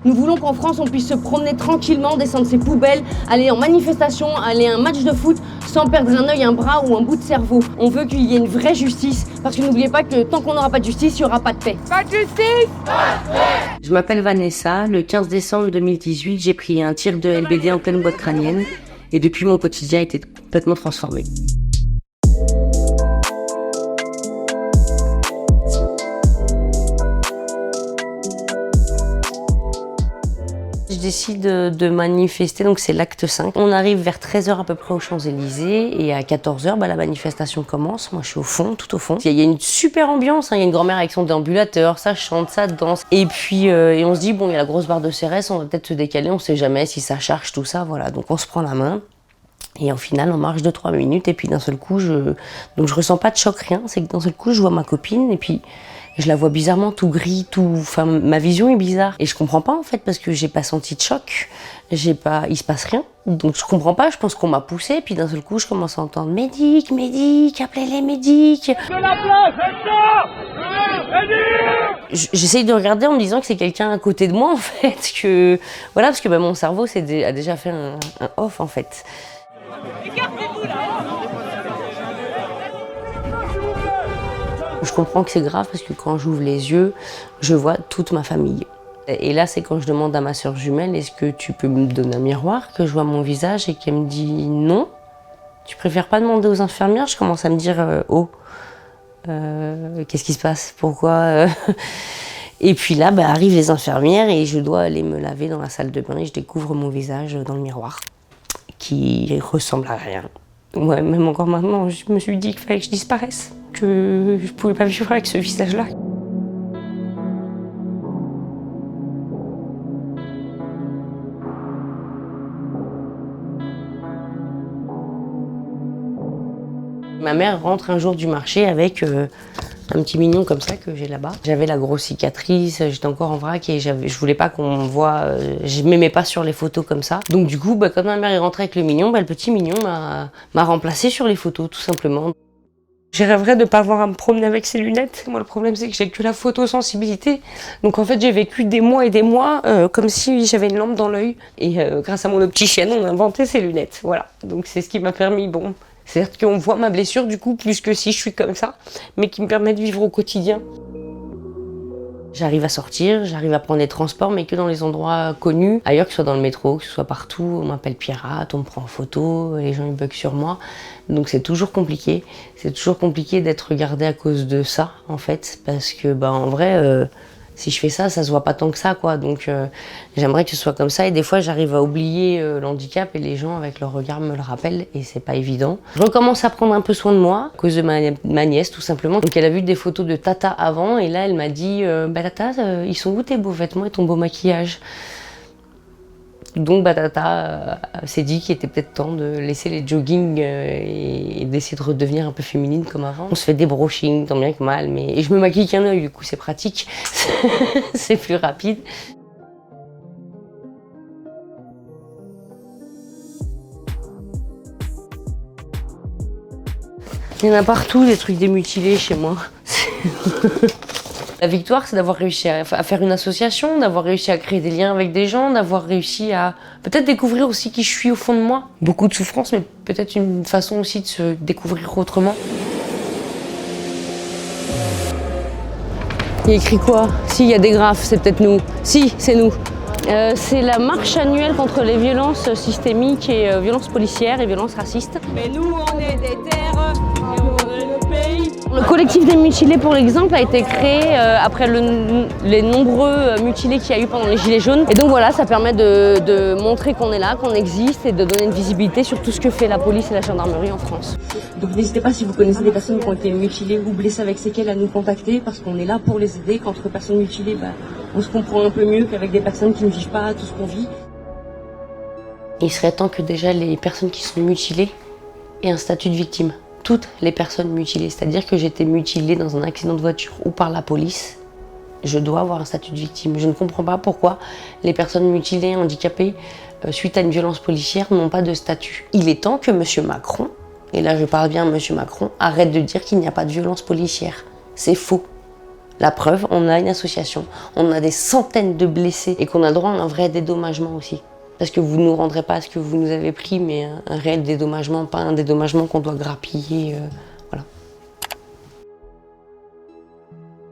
Nous voulons qu'en France, on puisse se promener tranquillement, descendre ses poubelles, aller en manifestation, aller à un match de foot, sans perdre un œil, un bras ou un bout de cerveau. On veut qu'il y ait une vraie justice, parce que n'oubliez pas que tant qu'on n'aura pas de justice, il n'y aura pas de paix. Pas de justice! Pas de paix! Je m'appelle Vanessa, le 15 décembre 2018, j'ai pris un tir de LBD en pleine boîte crânienne, et depuis mon quotidien a été complètement transformé. Je décide de manifester, donc c'est l'acte 5. On arrive vers 13h à peu près aux Champs-Élysées et à 14h, la manifestation commence. Moi je suis au fond, tout au fond. Il y a une super ambiance, il y a une grand-mère avec son déambulateur, ça chante, ça danse. Et puis on se dit, bon, il y a la grosse barre de CRS, on va peut-être se décaler, on sait jamais si ça charge, tout ça, voilà. Donc on se prend la main. Et au final, on marche 2-3 minutes et puis d'un seul coup, je ressens pas de choc, rien. C'est que d'un seul coup, je vois ma copine et puis je la vois bizarrement tout gris, enfin, ma vision est bizarre. Et je comprends pas en fait parce que j'ai pas senti de choc, il se passe rien. Donc je comprends pas, je pense qu'on m'a poussé et puis d'un seul coup, je commence à entendre médic, médic, appelez les médics. De la place, médic! J'essaye de regarder en me disant que c'est quelqu'un à côté de moi en fait, que voilà, parce que mon cerveau a déjà fait un off en fait. Je comprends que c'est grave parce que quand j'ouvre les yeux, je vois toute ma famille. Et là, c'est quand je demande à ma sœur jumelle, est-ce que tu peux me donner un miroir, que je vois mon visage et qu'elle me dit non. Tu préfères pas demander aux infirmières? Je commence à me dire, qu'est-ce qui se passe? Pourquoi Et puis là, arrivent les infirmières et je dois aller me laver dans la salle de bain et je découvre mon visage dans le miroir, qui ressemble à rien. Ouais, même encore maintenant, je me suis dit qu'il fallait que je disparaisse, que je pouvais pas vivre avec ce visage-là. Ma mère rentre un jour du marché avec un petit mignon comme ça que j'ai là-bas. J'avais la grosse cicatrice, j'étais encore en vrac et je voulais pas qu'on voit, je m'aimais pas sur les photos comme ça. Donc du coup, quand ma mère est rentrée avec le mignon, le petit mignon m'a remplacé sur les photos tout simplement. Je rêverais de pas avoir à me promener avec ces lunettes. Moi le problème c'est que j'ai que la photosensibilité. Donc en fait j'ai vécu des mois et des mois comme si j'avais une lampe dans l'œil. Et grâce à mon opticienne on a inventé ces lunettes. Voilà, donc c'est ce qui m'a permis, certes qu'on voit ma blessure du coup plus que si je suis comme ça, mais qui me permet de vivre au quotidien. J'arrive à sortir, j'arrive à prendre les transports, mais que dans les endroits connus, ailleurs que ce soit dans le métro, que ce soit partout. On m'appelle pirate, on me prend en photo, les gens ils bug sur moi. Donc c'est toujours compliqué. C'est toujours compliqué d'être regardé à cause de ça, en fait, parce que en vrai, si je fais ça, ça se voit pas tant que ça, quoi. Donc j'aimerais que ce soit comme ça. Et des fois, j'arrive à oublier l'handicap et les gens avec leur regard me le rappellent et c'est pas évident. Je recommence à prendre un peu soin de moi à cause de ma nièce, tout simplement. Donc elle a vu des photos de Tata avant et là, elle m'a dit Tata, ils sont où tes beaux vêtements et ton beau maquillage? Donc Tata s'est dit qu'il était peut-être temps de laisser les joggings et d'essayer de redevenir un peu féminine comme avant. On se fait des brushings, tant bien que mal, et je me maquille qu'un œil, du coup c'est pratique, c'est plus rapide. Il y en a partout des trucs démutilés chez moi. La victoire, c'est d'avoir réussi à faire une association, d'avoir réussi à créer des liens avec des gens, d'avoir réussi à peut-être découvrir aussi qui je suis au fond de moi. Beaucoup de souffrance, mais peut-être une façon aussi de se découvrir autrement. Il y a écrit quoi? Si, il y a des graphes, c'est peut-être nous. Si, c'est nous. C'est la marche annuelle contre les violences systémiques et violences policières et violences racistes. Mais nous, on est des terres et on est le pays. Le collectif des mutilés, pour l'exemple, a été créé après les nombreux mutilés qu'il y a eu pendant les Gilets jaunes. Et donc voilà, ça permet de montrer qu'on est là, qu'on existe et de donner une visibilité sur tout ce que fait la police et la gendarmerie en France. Donc n'hésitez pas, si vous connaissez des personnes qui ont été mutilées ou blessées avec séquelles, à nous contacter parce qu'on est là pour les aider. Qu'entre personnes mutilées, on se comprend un peu mieux qu'avec des personnes qui ne vivent pas tout ce qu'on vit. Il serait temps que déjà les personnes qui sont mutilées aient un statut de victime. Toutes les personnes mutilées, c'est-à-dire que j'ai été mutilée dans un accident de voiture ou par la police, je dois avoir un statut de victime. Je ne comprends pas pourquoi les personnes mutilées, handicapées, suite à une violence policière, n'ont pas de statut. Il est temps que M. Macron, et là je parle bien à M. Macron, arrête de dire qu'il n'y a pas de violence policière. C'est faux. La preuve, on a une association, on a des centaines de blessés et qu'on a droit à un vrai dédommagement aussi. Parce que vous ne nous rendrez pas ce que vous nous avez pris, mais un réel dédommagement, pas un dédommagement qu'on doit grappiller.